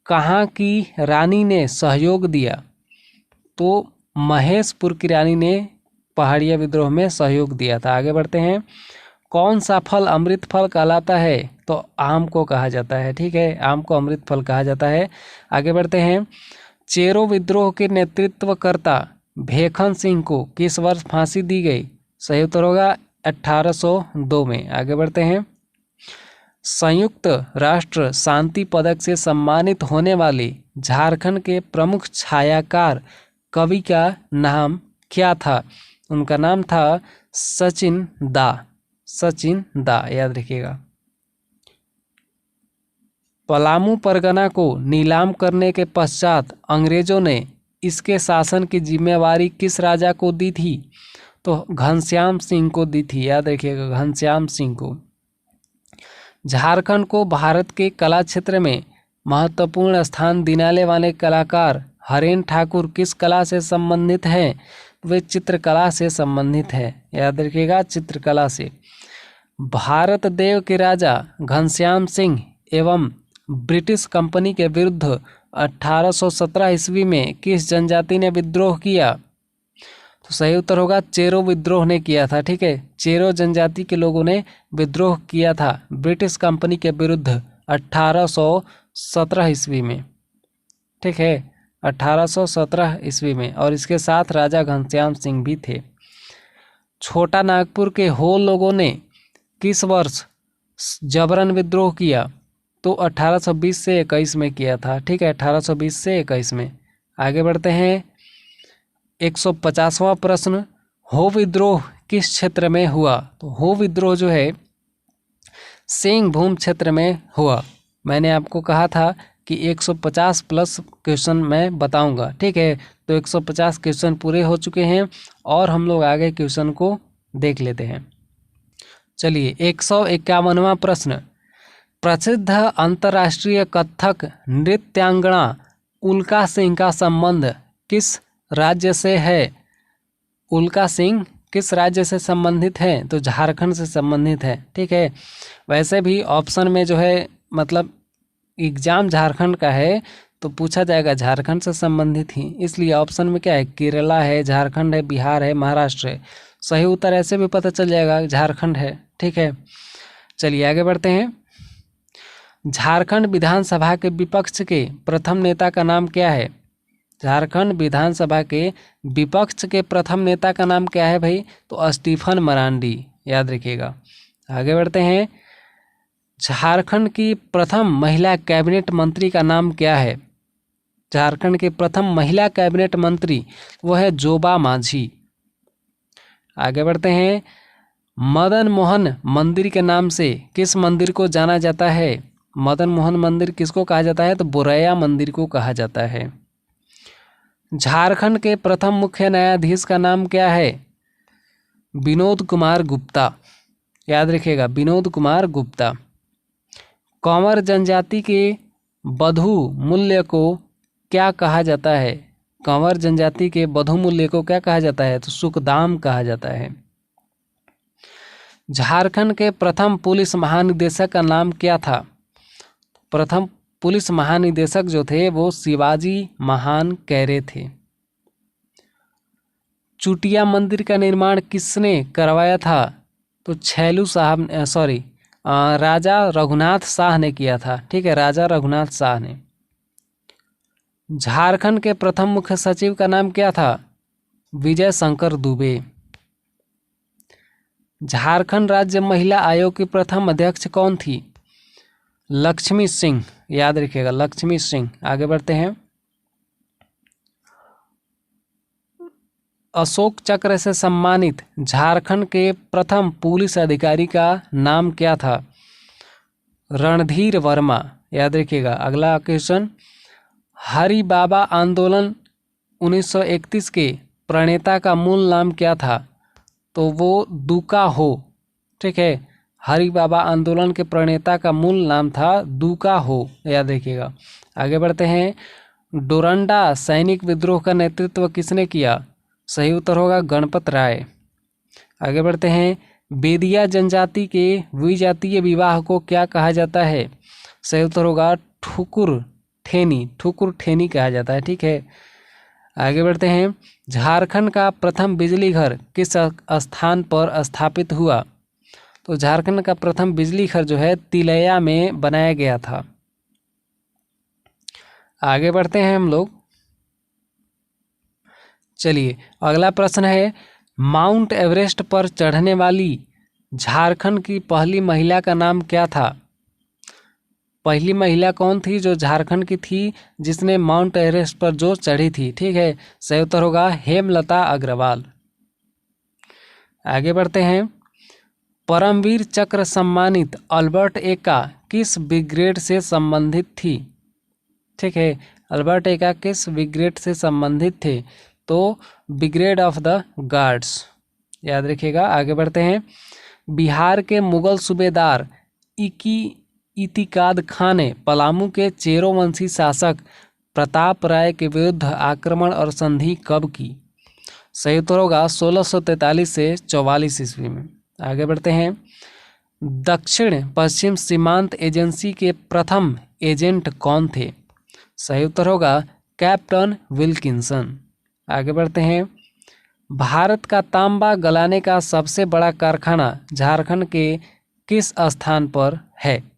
कहाँ की रानी ने सहयोग दिया? तो महेशपुर की रानी ने पहाड़िया विद्रोह में सहयोग दिया था। आगे बढ़ते हैं। कौन सा फल अमृत फल कहलाता है? तो आम को कहा जाता है। ठीक है, आम को अमृत फल कहा जाता है। आगे बढ़ते हैं। चेरो विद्रोह के नेतृत्वकर्ता भेखन सिंह को किस वर्ष फांसी दी गई? सही उत्तर होगा 1802 में। आगे बढ़ते हैं। संयुक्त राष्ट्र शांति पदक से सम्मानित होने वाले झारखंड के प्रमुख छायाकार कवि का नाम क्या था? उनका नाम था सचिन दा। सचिन दा, याद रखिएगा। पलामू परगना को नीलाम करने के पश्चात अंग्रेजों ने इसके शासन की जिम्मेवारी किस राजा को दी थी? तो घनश्याम सिंह को दी थी, याद रखिएगा, घनश्याम सिंह को। झारखंड को भारत के कला क्षेत्र में महत्वपूर्ण स्थान दिलाने वाले कलाकार हरेन ठाकुर किस कला से संबंधित हैं? वे चित्रकला से संबंधित है, याद रखिएगा, चित्रकला से। भारत देव के राजा घनश्याम सिंह एवं ब्रिटिश कंपनी के विरुद्ध 1817 ईस्वी में किस जनजाति ने विद्रोह किया? तो सही उत्तर होगा चेरो विद्रोह ने किया था। ठीक है, चेरो जनजाति के लोगों ने विद्रोह किया था ब्रिटिश कंपनी के विरुद्ध 1817 ईस्वी में। ठीक है, 1817 ईस्वी में, और इसके साथ राजा घनश्याम सिंह भी थे। छोटा नागपुर के हो लोगों ने किस वर्ष जबरन विद्रोह किया? तो 1820 से 21 में किया था। ठीक है, 1820 से 21 में। आगे बढ़ते हैं, 150वां प्रश्न, हो विद्रोह किस क्षेत्र में हुआ? तो हो विद्रोह जो है सिंहभूम क्षेत्र में हुआ। मैंने आपको कहा था कि 150 प्लस क्वेश्चन मैं बताऊंगा। ठीक है, तो 150 क्वेश्चन पूरे हो चुके हैं और हम लोग आगे क्वेश्चन को देख लेते हैं। चलिए, 151वां प्रश्न, प्रसिद्ध अंतर्राष्ट्रीय कथक नृत्यांगना उल्का सिंह का संबंध किस राज्य से है? उल्का सिंह किस राज्य से संबंधित है? तो झारखंड से संबंधित है। ठीक है, वैसे भी ऑप्शन में जो है, मतलब एग्जाम झारखंड का है तो पूछा जाएगा झारखंड से संबंधित ही, इसलिए ऑप्शन में क्या है, केरला है, झारखंड है, बिहार है, महाराष्ट्र है। सही उत्तर ऐसे भी पता चल जाएगा झारखंड है। ठीक है, चलिए आगे बढ़ते हैं। झारखंड विधानसभा के विपक्ष के प्रथम नेता का नाम क्या है? झारखंड विधानसभा के विपक्ष के प्रथम नेता का नाम क्या है भाई? तो स्टीफन मरांडी, याद रखिएगा। आगे बढ़ते हैं, झारखंड की प्रथम महिला कैबिनेट मंत्री का नाम क्या है? झारखंड के प्रथम महिला कैबिनेट मंत्री वो है जोबा माझी। आगे बढ़ते हैं, मदन मोहन मंदिर के नाम से किस मंदिर को जाना जाता है? मदन मोहन मंदिर किसको कहा जाता है? तो बोरैया मंदिर को कहा जाता है। झारखंड के प्रथम मुख्य न्यायाधीश का नाम क्या है? विनोद कुमार गुप्ता, याद रखिएगा, विनोद कुमार गुप्ता। कंवर जनजाति के बधु मूल्य को क्या कहा जाता है? कंवर जनजाति के बधु मूल्य को क्या कहा जाता है? तो सुकदाम कहा जाता है। झारखंड के प्रथम पुलिस महानिदेशक का नाम क्या था? प्रथम पुलिस महानिदेशक जो थे वो शिवाजी महान कैरे थे। चुटिया मंदिर का निर्माण किसने करवाया था? तो छैलू साहब, राजा रघुनाथ शाह ने किया था। ठीक है, राजा रघुनाथ शाह ने। झारखंड के प्रथम मुख्य सचिव का नाम क्या था? विजय शंकर दुबे। झारखंड राज्य महिला आयोग की प्रथम अध्यक्ष कौन थी? लक्ष्मी सिंह, याद रखिएगा, लक्ष्मी सिंह। आगे बढ़ते हैं, अशोक चक्र से सम्मानित झारखंड के प्रथम पुलिस अधिकारी का नाम क्या था? रणधीर वर्मा, याद रखिएगा। अगला क्वेश्चन, हरि बाबा आंदोलन 1931 के प्रणेता का मूल नाम क्या था? तो वो दुका हो। ठीक है, हरि बाबा आंदोलन के प्रणेता का मूल नाम था दुका हो, याद रखिएगा। आगे बढ़ते हैं, डोरंडा सैनिक विद्रोह का नेतृत्व किसने किया? सही उत्तर होगा गणपत राय। आगे बढ़ते हैं, बेदिया जनजाति के द्विजातीय विवाह को क्या कहा जाता है? सही उत्तर होगा ठुकुर ठेनी कहा जाता है। ठीक है, आगे बढ़ते हैं, झारखंड का प्रथम बिजली घर किस स्थान पर स्थापित हुआ? तो झारखंड का प्रथम बिजली घर जो है तिलैया में बनाया गया था। आगे बढ़ते हैं हम लोग। चलिए, अगला प्रश्न है, माउंट एवरेस्ट पर चढ़ने वाली झारखंड की पहली महिला का नाम क्या था? पहली महिला कौन थी जो झारखंड की थी जिसने माउंट एवरेस्ट पर जो चढ़ी थी? ठीक है, सही उत्तर होगा हेमलता अग्रवाल। आगे बढ़ते हैं, परमवीर चक्र सम्मानित अल्बर्ट एक्का किस ब्रिगेड से संबंधित थी? ठीक है, अल्बर्ट एक्का किस ब्रिगेड से संबंधित थे? तो ब्रिगेड ऑफ द गार्ड्स। याद रखिएगा। आगे बढ़ते हैं। बिहार के मुगल सूबेदार इतिकाद खान ने पलामू के चेरो वंशी शासक प्रताप राय के विरुद्ध आक्रमण और संधि कब की? सही उत्तर होगा 1643 से 44 ईस्वी में। आगे बढ़ते हैं। दक्षिण पश्चिम सीमांत एजेंसी के प्रथम एजेंट कौन थे? सही उत्तर होगा कैप्टन विल्किंसन। आगे बढ़ते हैं। भारत का तांबा गलाने का सबसे बड़ा कारखाना झारखंड के किस स्थान पर है?